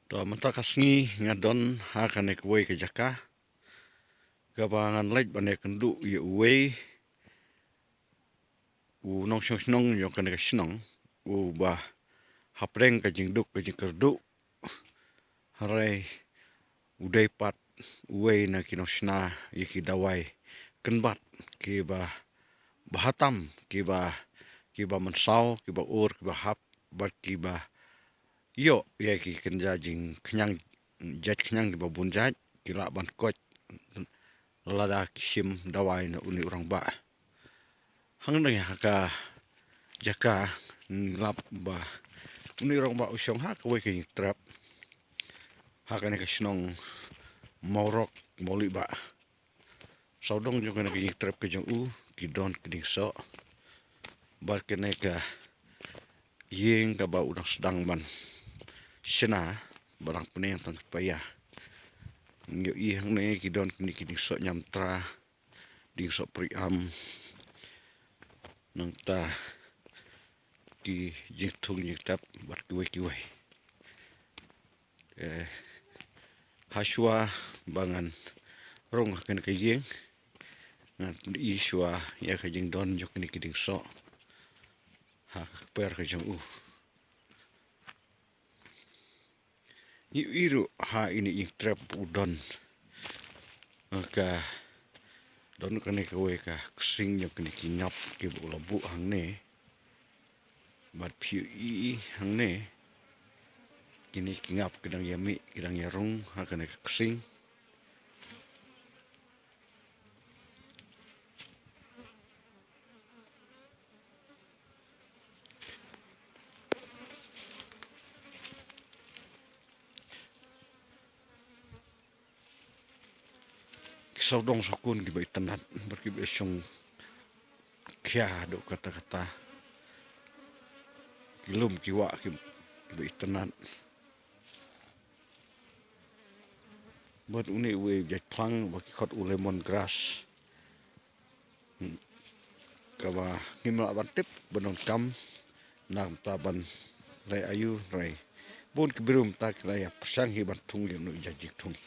To mata kasngi ngadon ha kanek wei ke jaka. Gabangan lej bane kendu ye wei. U nong yo kanek snong. U ba hapreng ka jingduk ka jingkerdu. Harai udai pat wei na nongshna yeki dawai. Kynbat ki ba bahatam ki ba mensau ki ba ur ki ba hap bat ki ba yo ya ki kenja jing kenyang jat kenyang di babun jat kila ban kot lada kisim dawai na uni orang ba hang nang haka jaka ngap ba uni orang ba usong ha ko ke trap haka ne kasnong Maweok Maliehnah saudong jo kana ke trap ke jong u ki don keding so bar kene ka yeng ka ba udang sedang ban sena barang peneng tan payah yo i hang ne ki don kini so nyam tra ding so priam nang ta ki jitung tap bat kiwe haswa bangan rong kan ke yeng ngat i shwa ya ka jing don jo kini kiding so ha per ka jong u iru ha ini trap udon ka don kene ka we ka sing yo kene kinyap ki bu labu hang ne bat piu i hang ne kini kingap kedang yami kedang yarung ha kene ka sing saudong sokun ki bai tanat berki besong kya do kata-kata kilum kiwa ki bai tanat buat uni we jat plang baki khot u lemon grass kawa ngimla ban tip benon kam nam taban rai ayu rai bon ki birum tak rai pasang hi ban thung le no jajik thung